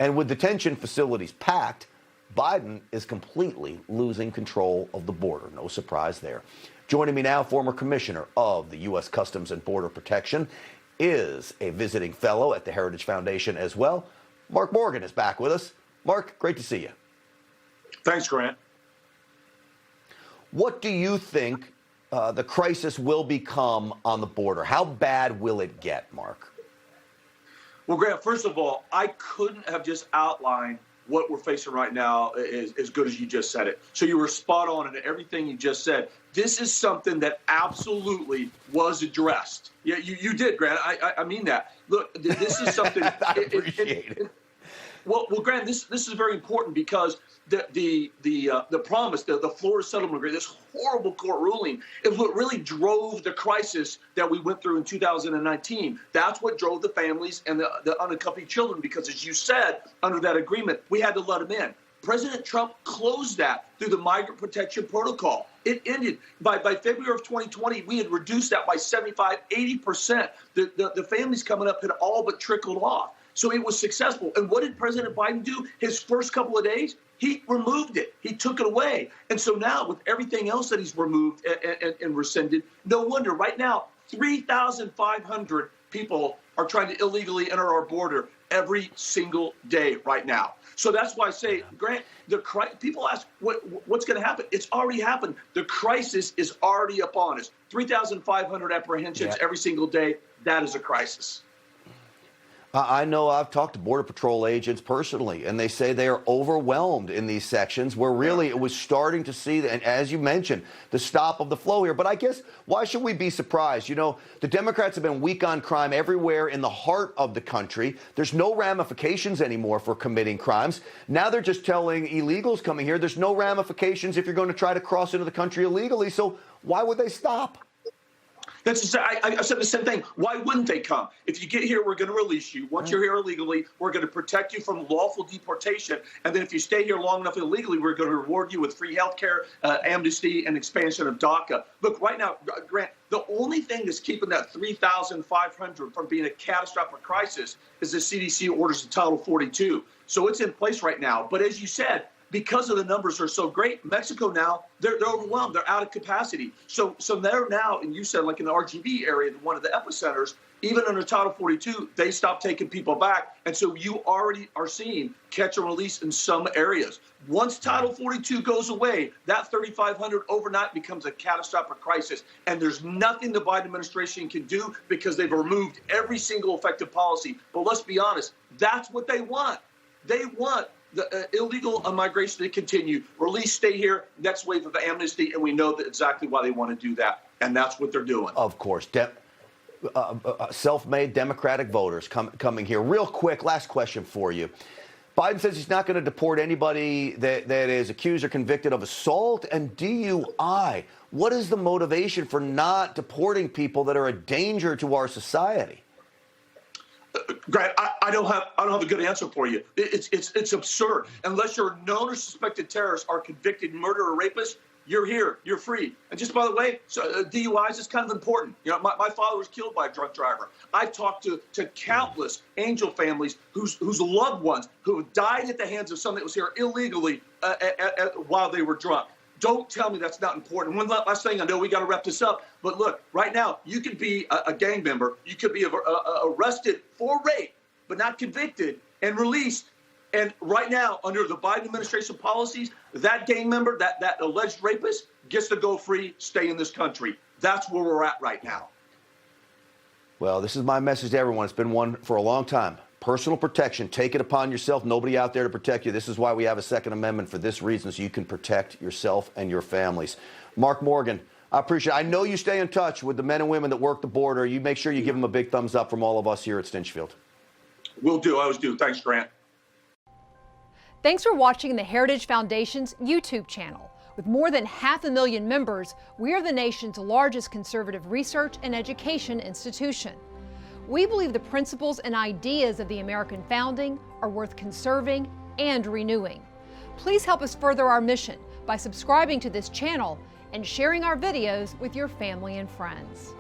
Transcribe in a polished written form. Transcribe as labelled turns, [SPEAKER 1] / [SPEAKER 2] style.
[SPEAKER 1] And with detention facilities packed, Biden is completely losing control of the border. No surprise there. Joining me now, former commissioner of the U.S. Customs and Border Protection, is a visiting fellow at the Heritage Foundation as well. Mark Morgan is back with us. Mark, great to see you.
[SPEAKER 2] Thanks, Grant.
[SPEAKER 1] What do you think the crisis will become on the border? How bad will it get, Mark?
[SPEAKER 2] Well, Grant, first of all, I couldn't have just outlined what we're facing right now as good as you just said it. So you were spot on in everything you just said. This is something that absolutely was addressed. Yeah, you did, Grant. I mean that. Look, this is something.
[SPEAKER 1] I appreciate it.
[SPEAKER 2] Well, Grant, this is very important because the promise, the Florida settlement agreement, this horrible court ruling, is what really drove the crisis that we went through in 2019. That's what drove the families and the unaccompanied children, because as you said, under that agreement, we had to let them in. President Trump closed that through the Migrant Protection Protocol. It ended by February of 2020. We had reduced that by 75-80%. The families coming up had all but trickled off. So it was successful. And what did President Biden do his first couple of days? He removed it. He took it away. And so now with everything else that he's removed and rescinded, no wonder right now 3,500 people are trying to illegally enter our border every single day right now. So that's why I say, Grant, people ask what's going to happen. It's already happened. The crisis is already upon us. 3,500 apprehensions every single day. That is a crisis.
[SPEAKER 1] I know I've talked to Border Patrol agents personally, and they say they are overwhelmed in these sections where really it was starting to see, and as you mentioned, the stop of the flow here. But I guess, why should we be surprised? You know, the Democrats have been weak on crime everywhere in the heart of the country. There's no ramifications anymore for committing crimes. Now they're just telling illegals coming here there's no ramifications if you're going to try to cross into the country illegally. So why would they stop?
[SPEAKER 2] I said the same thing. Why wouldn't they come? If you get here, we're going to release you. Once you're here illegally, we're going to protect you from lawful deportation. And then if you stay here long enough illegally, we're going to reward you with free health care, amnesty, and expansion of DACA. Look, right now, Grant, the only thing that's keeping that 3,500 from being a catastrophic crisis is the CDC orders of Title 42. So it's in place right now. But as you said, because of the numbers are so great, Mexico now, they're overwhelmed. They're out of capacity. So they're now, and you said like in the RGV area, one of the epicenters, even under Title 42, they stopped taking people back. And so you already are seeing catch and release in some areas. Once Title 42 goes away, that 3,500 overnight becomes a catastrophic crisis. And there's nothing the Biden administration can do because they've removed every single effective policy. But let's be honest, that's what they want. They want the illegal migration to continue, release, stay here, next wave of amnesty, and we know that exactly why they want to do that, and that's what they're doing.
[SPEAKER 1] Of course, self-made Democratic voters coming here. Real quick, last question for you. Biden says he's not going to deport anybody that is accused or convicted of assault and DUI. What is the motivation for not deporting people that are a danger to our society?
[SPEAKER 2] Grant, I don't have a good answer for you. It's absurd. Unless you're a known or suspected terrorist or convicted murderer or rapist, you're here, you're free. And just by the way, DUIs is kind of important. You know, my father was killed by a drunk driver. I've talked to countless angel families whose loved ones who have died at the hands of someone that was here illegally while they were drunk. Don't tell me that's not important. One last thing, I know we got to wrap this up, but look, right now, you could be a gang member. You could be arrested for rape, but not convicted and released. And right now, under the Biden administration policies, that gang member, that alleged rapist, gets to go free, stay in this country. That's where we're at right now.
[SPEAKER 1] Well, this is my message to everyone. It's been one for a long time. Personal protection. Take it upon yourself. Nobody out there to protect you. This is why we have a Second Amendment, for this reason, so you can protect yourself and your families. Mark Morgan, I appreciate it. I know you stay in touch with the men and women that work the border. You make sure you give them a big thumbs up from all of us here at Stinchfield.
[SPEAKER 2] Will do. I always do. Thanks, Grant.
[SPEAKER 3] Thanks for watching the Heritage Foundation's YouTube channel. With more than 500,000 members, we are the nation's largest conservative research and education institution. We believe the principles and ideas of the American founding are worth conserving and renewing. Please help us further our mission by subscribing to this channel and sharing our videos with your family and friends.